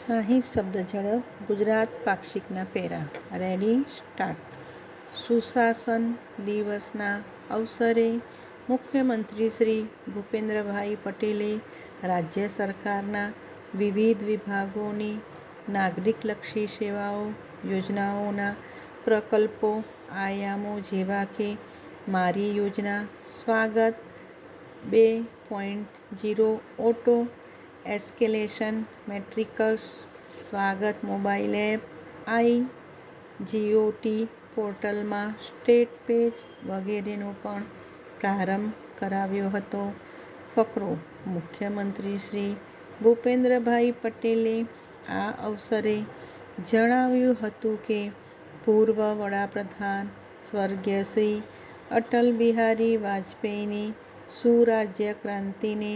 શાહી શબ્દ ઝડપ ગુજરાત પાક્ષિકના ફેરા રેડી સ્ટાર્ટ. સુશાસન દિવસના અવસરે મુખ્યમંત્રી શ્રી ભૂપેન્દ્રભાઈ પટેલે રાજ્ય સરકારના વિવિધ વિભાગોની નાગરિકલક્ષી સેવાઓ યોજનાઓના પ્રકલ્પો આયામો જેવા કે મારી યોજના, સ્વાગત 2.0, ઓટો એસ્કેલેશન મેટ્રિક્સ, સ્વાગત મોબાઈલ એપ, IGOT પોર્ટલમાં સ્ટેટ પેજ વગેરેનો પણ પ્રારંભ કરાવ્યો હતો. ફકરો. મુખ્યમંત્રી શ્રી ભૂપેન્દ્રભાઈ પટેલે આ અવસરે જણાવ્યું હતું કે પૂર્વ વડાપ્રધાન સ્વર્ગીય શ્રી અટલ બિહારી વાજપેયીની સુરાજ્ય ક્રાંતિને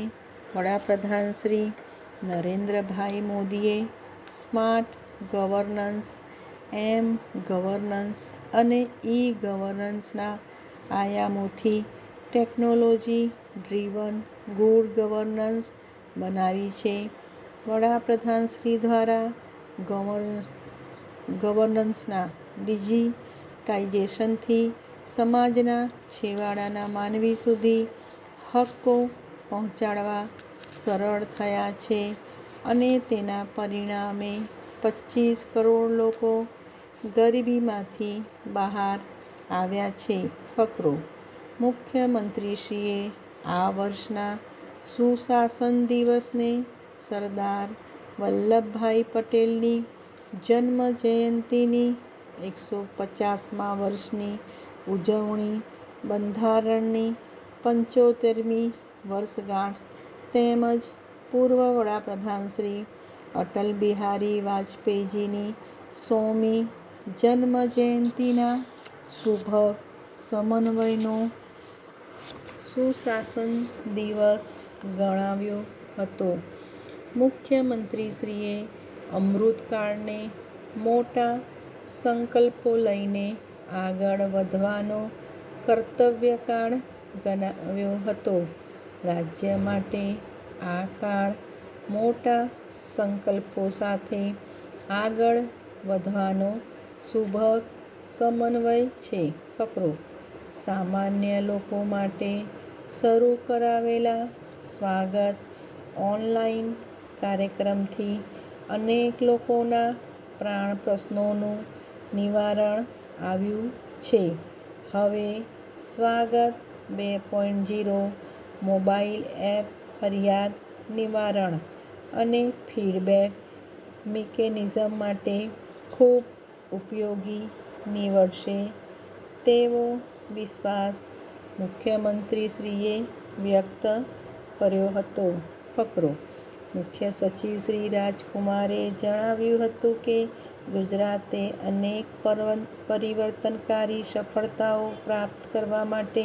વડાપ્રધાન શ્રી નરેન્દ્રભાઈ મોદીએ સ્માર્ટ ગવર્નન્સ, ગવર્નન્સ અને ગવર્નન્સના આયામોથી ટેકનોલોજી ડ્રીવન ગુડ ગવર્નન્સ બનાવી છે. વડાપ્રધાનશ્રી દ્વારા ગવર્નન્સના ડિજિટાઇઝેશનથી સમાજના છેવાડાના માનવી સુધી હક્કો પહોંચાડવા સરળ થયા છે અને તેના પરિણામે 25 કરોડ લોકો ગરીબીમાંથી બહાર આવ્યા છે. ફકરો. મુખ્યમંત્રીશ્રીએ આ વર્ષના સુશાસન દિવસને સરદાર વલ્લભભાઈ પટેલની જન્મ જયંતિની 150મા વર્ષની ઉજવણી, બંધારણની 75મી વર્ષગાંઠ તેમજ પૂર્વ વડાપ્રધાન શ્રી અટલ બિહારી વાજપેયીજીની 100મી જન્મ જયંતિના શુભ સમન્વયનો સુશાસન દિવસ ગણાવ્યો હતો. મુખ્યમંત્રીશ્રીએ અમૃતકાળને મોટા સંકલ્પો લઈને આગળ વધવાનો કર્તવ્યકાળ ગણાવ્યો હતો. રાજ્ય માટે આ કાળ મોટા સંકલ્પો સાથે આગળ વધવાનો સુભગ સમન્વય છે. ફકરો. સામાન્ય લોકો માટે શરૂ કરાવેલા સ્વાગત ઓનલાઈન કાર્યક્રમથી અનેક લોકોના પ્રાણ પ્રશ્નોનું નિવારણ આવ્યું છે. હવે સ્વાગત 2.0 મોબાઈલ એપ ફરિયાદ નિવારણ અને ફીડબેક મિકેનિઝમ માટે ખૂબ ઉપયોગી નીવડશે તેવો વિશ્વાસ મુખ્યમંત્રીશ્રીએ વ્યક્ત કર્યો હતો. ફકરો. મુખ્ય સચિવ શ્રી રાજકુમારે જણાવ્યું હતું કે ગુજરાતે અનેક પરિવર્તનકારી સફળતાઓ પ્રાપ્ત કરવા માટે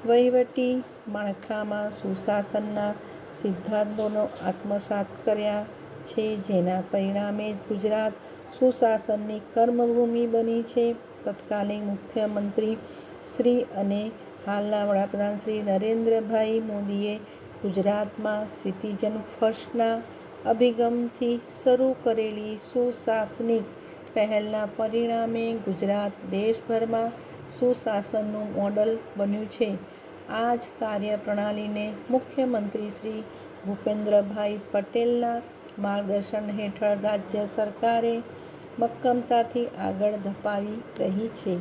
વહીવટી માળખામાં સુશાસનના સિદ્ધાંતોને આત્મસાત કર્યા છે, જેના પરિણામે ગુજરાત સુશાસનની કર્મભૂમિ બની છે. તત્કાલીન મુખ્યમંત્રી શ્રી અને હાલના વડાપ્રધાન શ્રી નરેન્દ્રભાઈ મોદીએ ગુજરાતમાં સિટીઝન ફર્સ્ટના અભિગમથી શરૂ કરેલી સુશાસનિક પહેલના પરિણામે ગુજરાત દેશભરમાં સુશાસનનું મોડલ બન્યું છે. આ જ કાર્યપ્રણાલીને મુખ્યમંત્રી શ્રી ભૂપેન્દ્રભાઈ પટેલના માર્ગદર્શન હેઠળ રાજ્ય સરકારે મક્કમતાથી આગળ ધપાવી રહી છે.